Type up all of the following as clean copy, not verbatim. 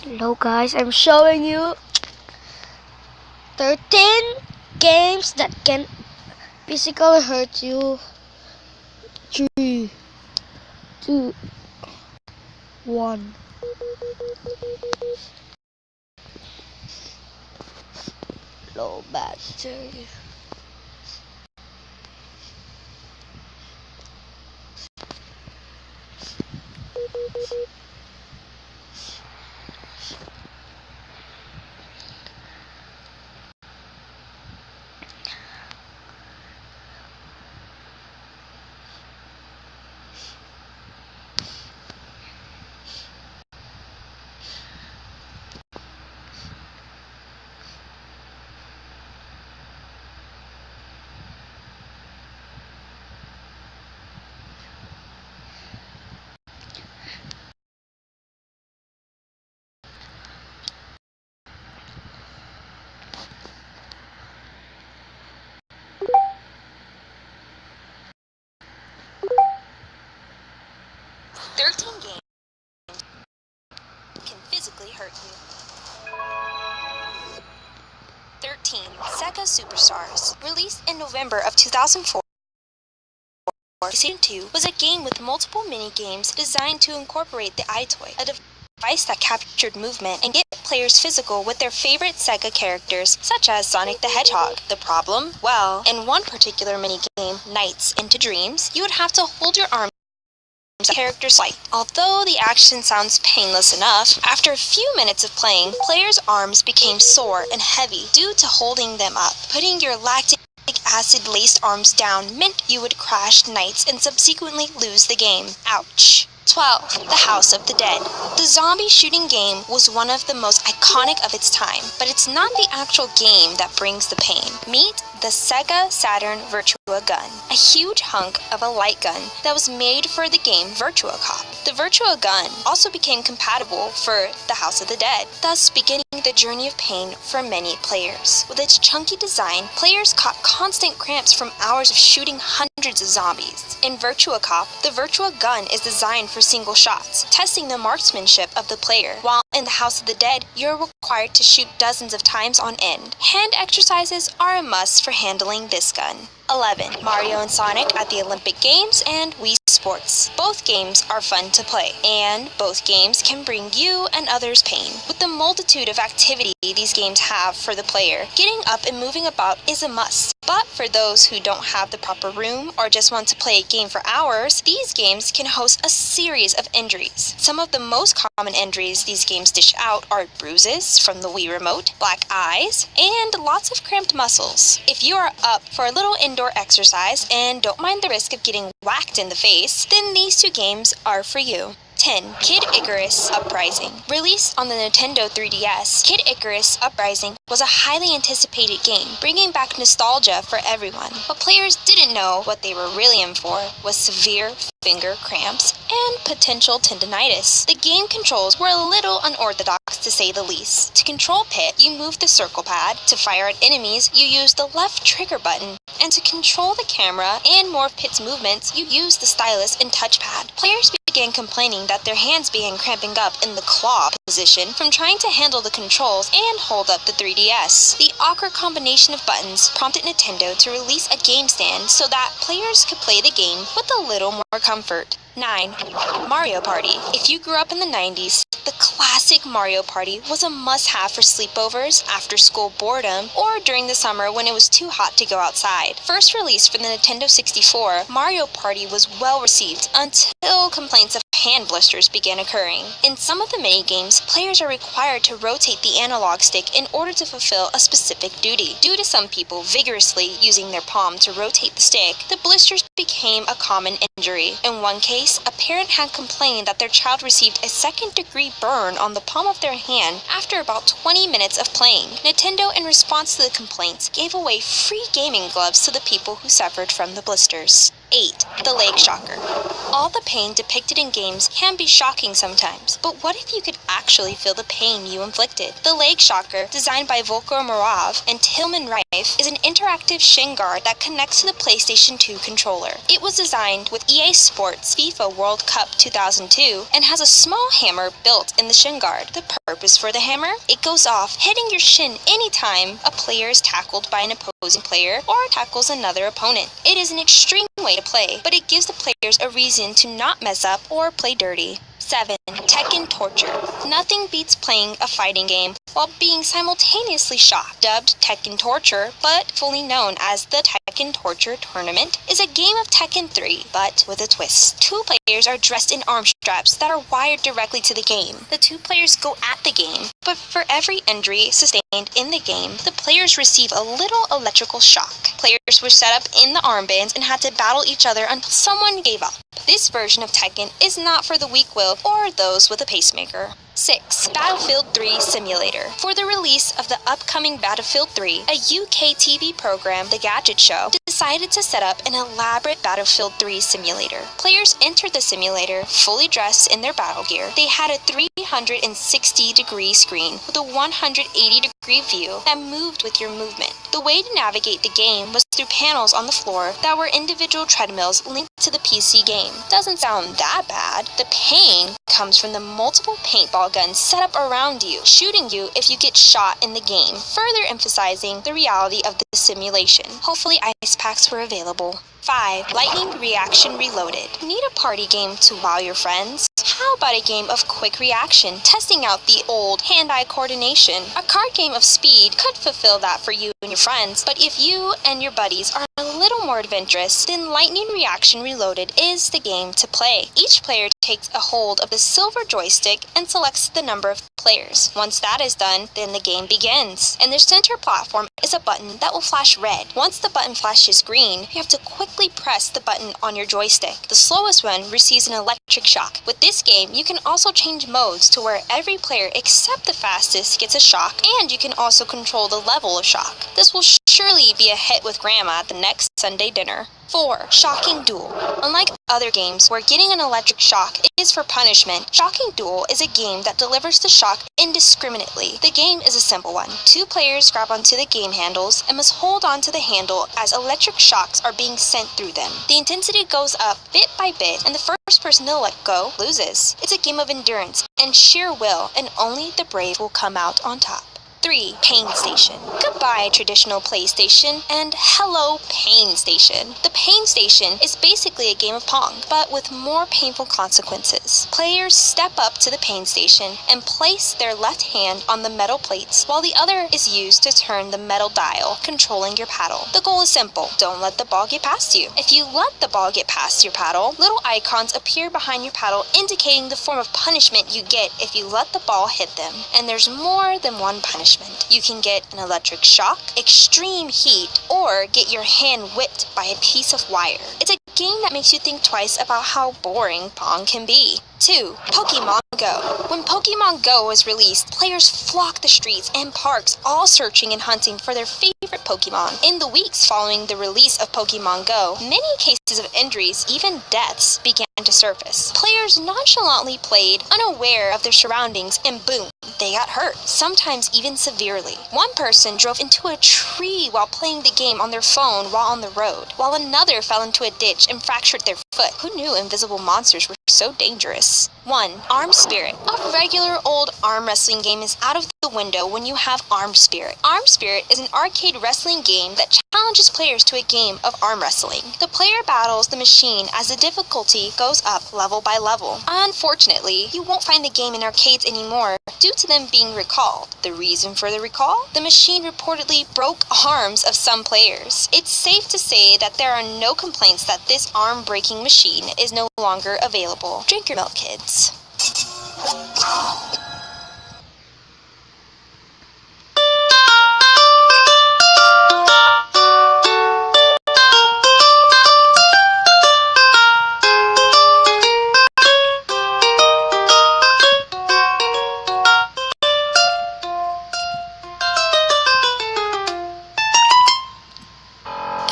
Hello guys, I'm showing you 13 games that can physically hurt you. 3, 2, 1. Low battery. Can physically hurt you. 13 Sega Superstars. Released in November of 2004, Season 2 was a game with multiple mini-games designed to incorporate the EyeToy, a device that captured movement and get players physical with their favorite Sega characters, such as Sonic the Hedgehog. The problem? Well, in one particular mini-game, Nights into Dreams, you would have to hold your arms character's light. Although the action sounds painless enough, after a few minutes of playing, players' arms became sore and heavy due to holding them up. Putting your lactic acid-laced arms down meant you would crash Nights and subsequently lose the game. Ouch. 12. The House of the Dead. The zombie shooting game was one of the most iconic of its time, but it's not the actual game that brings the pain. Meet the Sega Saturn Virtua Gun, a huge hunk of a light gun that was made for the game Virtua Cop. The Virtua Gun also became compatible for the House of the Dead, thus beginning the journey of pain for many players. With its chunky design, players caught constant cramps from hours of shooting hundreds of zombies. In Virtua Cop, the Virtua Gun is designed for single shots, testing the marksmanship of the player, while in the House of the Dead, you're required to shoot dozens of times on end. Hand exercises are a must for handling this gun. 11. Mario and Sonic at the Olympic Games and Wii Sports. Both games are fun to play, and both games can bring you and others pain. With the multitude of activity these games have for the player, getting up and moving about is a must. But for those who don't have the proper room or just want to play a game for hours, these games can host a series of injuries. Some of the most common injuries these games dish out are bruises from the Wii Remote, black eyes, and lots of cramped muscles. If you are up for a little indoor exercise and don't mind the risk of getting whacked in the face, then these two games are for you. 10. Kid Icarus Uprising. Released on the Nintendo 3DS, Kid Icarus Uprising was a highly anticipated game, bringing back nostalgia for everyone. What players didn't know what they were really in for was severe finger cramps and potential tendinitis. The game controls were a little unorthodox to say the least. To control Pit, you move the circle pad. To fire at enemies, you use the left trigger button. And to control the camera and more of Pit's movements, you use the stylus and touchpad. Players began complaining that their hands began cramping up in the claw position from trying to handle the controls and hold up the 3DS. The awkward combination of buttons prompted Nintendo to release a game stand so that players could play the game with a little more comfort. 9. Mario Party. If you grew up in the 90s, the classic Mario Party was a must-have for sleepovers, after-school boredom, or during the summer when it was too hot to go outside. First released for the Nintendo 64, Mario Party was well received until complaints of hand blisters began occurring. In some of the mini-games, players are required to rotate the analog stick in order to fulfill a specific duty. Due to some people vigorously using their palm to rotate the stick, the blisters became a common injury. In one case, a parent had complained that their child received a second-degree burn on the palm of their hand after about 20 minutes of playing. Nintendo, in response to the complaints, gave away free gaming gloves to the people who suffered from the blisters. 8. The Leg Shocker. All the pain depicted in games can be shocking sometimes, but what if you could actually feel the pain you inflicted? The Leg Shocker, designed by Volker Moravec and Tilman Reif, is an interactive shin guard that connects to the PlayStation 2 controller. It was designed with EA Sports FIFA World Cup 2002 and has a small hammer built in the shin guard. The purpose for the hammer. It goes off, hitting your shin anytime a player is tackled by an opposing player or tackles another opponent. It is an extreme way to play, but it gives the players a reason to not mess up or play dirty. 7. Tekken Torture. Nothing beats playing a fighting game while being simultaneously shocked. Dubbed Tekken Torture, but fully known as the Tekken Torture Tournament, is a game of Tekken 3, but with a twist. 2 players are dressed in arm straps that are wired directly to the game. The 2 players go at the game, but for every injury sustained in the game, the players receive a little electrical shock. Players were set up in the armbands and had to battle each other until someone gave up. This version of Tekken is not for the weak-willed or those with a pacemaker. 6. Battlefield 3 Simulator. For the release of the upcoming Battlefield 3, a UK TV program, The Gadget Show, decided to set up an elaborate Battlefield 3 simulator. Players entered the simulator fully dressed in their battle gear. They had a 360-degree screen with a 180-degree view that moved with your movement. The way to navigate the game was through panels on the floor that were individual treadmills linked to the PC game. Doesn't sound that bad. The pain comes from the multiple paintball guns set up around you, shooting you if you get shot in the game, further emphasizing the reality of the simulation. Hopefully ice packs were available. 5. Lightning Reaction Reloaded. Need a party game to wow your friends? How about a game of quick reaction, testing out the old hand-eye coordination? A card game of speed could fulfill that for you and your friends, but if you and your buddies are a little more adventurous, then Lightning Reaction Reloaded is the game to play. Each player takes a hold of the silver joystick and selects the number of players. Once that is done, then the game begins. And their center platform is a button that will flash red. Once the button flashes green, you have to quickly press the button on your joystick. The slowest one receives an electric shock. With this game, you can also change modes to where every player except the fastest gets a shock, and you can also control the level of shock. This will surely be a hit with Grandma at the next Sunday dinner. 4. Shocking Duel. Unlike other games where getting an electric shock is for punishment, Shocking Duel is a game that delivers the shock indiscriminately. The game is a simple one. 2 players grab onto the game handles and must hold on to the handle as electric shocks are being sent through them. The intensity goes up bit by bit, and the first person to let go loses. It's a game of endurance and sheer will, and only the brave will come out on top. 3. Pain Station. Goodbye, traditional PlayStation, and hello, Pain Station. The Pain Station is basically a game of Pong, but with more painful consequences. Players step up to the Pain Station and place their left hand on the metal plates, while the other is used to turn the metal dial, controlling your paddle. The goal is simple. Don't let the ball get past you. If you let the ball get past your paddle, little icons appear behind your paddle indicating the form of punishment you get if you let the ball hit them. And there's more than one punishment. You can get an electric shock, extreme heat, or get your hand whipped by a piece of wire. It's a game that makes you think twice about how boring Pong can be. 2. Pokemon Go. When Pokemon Go was released, players flocked the streets and parks, all searching and hunting for their favorite Pokemon. In the weeks following the release of Pokemon Go, many cases of injuries, even deaths, began to surface. Players nonchalantly played, unaware of their surroundings, and boom, they got hurt, sometimes even severely. One person drove into a tree while playing the game on their phone while on the road, while another fell into a ditch and fractured their foot. Who knew invisible monsters were so dangerous? 1. Arm Spirit. A regular old arm wrestling game is out of the window when you have Arm Spirit. Arm Spirit is an arcade wrestling game that challenges players to a game of arm wrestling. The player battles the machine as the difficulty goes up level by level. Unfortunately, you won't find the game in arcades anymore due to them being recalled. The reason for the recall? The machine reportedly broke arms of some players. It's safe to say that there are no complaints that this arm-breaking machine is no longer available. Drink your milk, kids.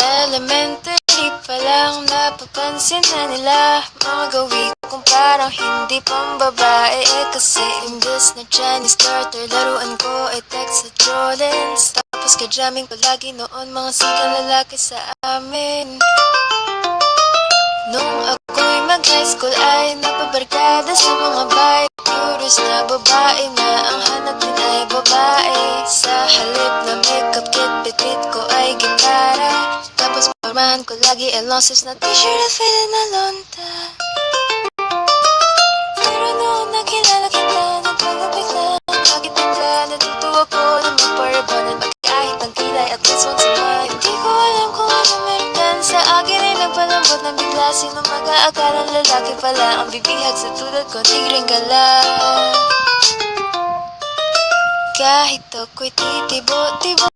Elementary pa lang napapansin na nila mga gawin kung parang hindi pang babae kasi imbes na Chinese starter, laruan ko ay text sa Jordans. Tapos ka-jamming palagi noon mga sigang lalaki sa amin. Nung ako'y mag-high school ay napabarkada sa mga bike, puro Imbis na babae na ang hanap din ay babae. Sa halip na makeup kit, petit ko ay gitara. Tapos pormahan ko lagi ay long sleeves na t-shirt at faded na lonta. Pero noon nakilala kita, nagpagabigla. Bakit bigla natutuwa ko na magparabanan kahit ang kilay at least once a month. Hindi ko alam kung ano meron ka sa akin ay nagpalambot na bigla. Sino mag-aakalang lalaki pala ang bibihag sa tulad ko, tigring gala. Kahit ako'y titibo-tibo,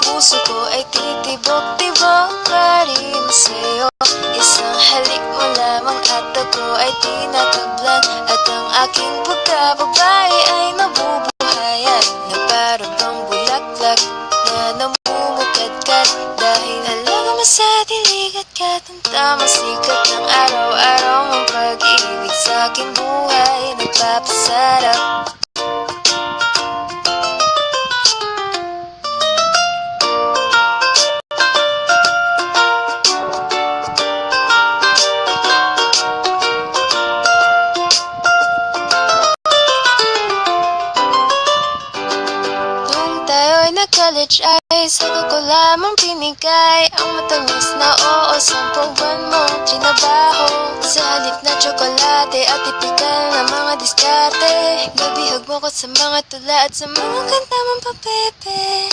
puso ko ay titibok-tibok pa rin sa'yo. Isang halik mo lamang at ako ay tinatablan. At ang aking pagkababae ay nabubuhayan na parang bang bulaklak na namumukadkad. Dahil halaga mo sa dilig at katantama, sikat ng araw-araw mong pag-ibig sa aking buhay nagpapasarap. College ay sagot ko lamang pinigay ang matamis na oo, 10 buwan mong trinabaho. Sa halip na tsokolate at tipikal na mga diskarte, nabihag mo ko sa mga tula at sa mga kanta mong papepe.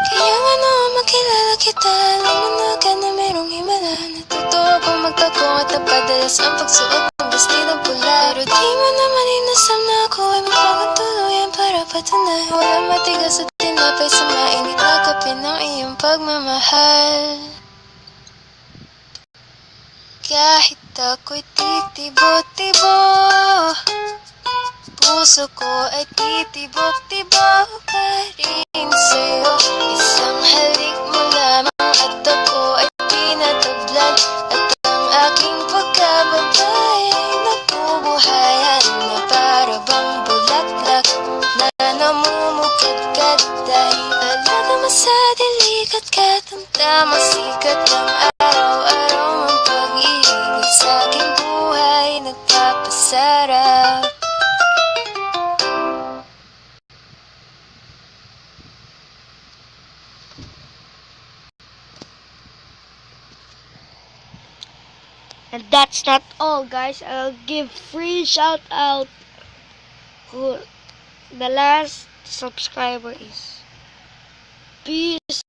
Kaya nga noon makilala kita, lumunod ka na merong himala. Natutuwa kong magtagong at napadalas ang pagsuot ng bestidong pula. Pero di mo naman inasam na ako ay magpapatuloyan para patunay. Walang matigas at tinapay sa mainit na kape ng iyong pagmamahal. Kahit ako'y titibo-tibo, puso ko ay titibok-tibok pa rin sa'yo. Isang halik mo lamang at ako ay tinatablan. At ang aking pagkababae ay nabubuhayan na para bang bulaklak na namumukadkad. Dahil alaga mo sa dilig at katamtama, sikat ng araw-araw mong pag-ibig sa aking buhay nagpapasarap. And that's not all, guys. I'll give free shout out who the last subscriber is. Peace.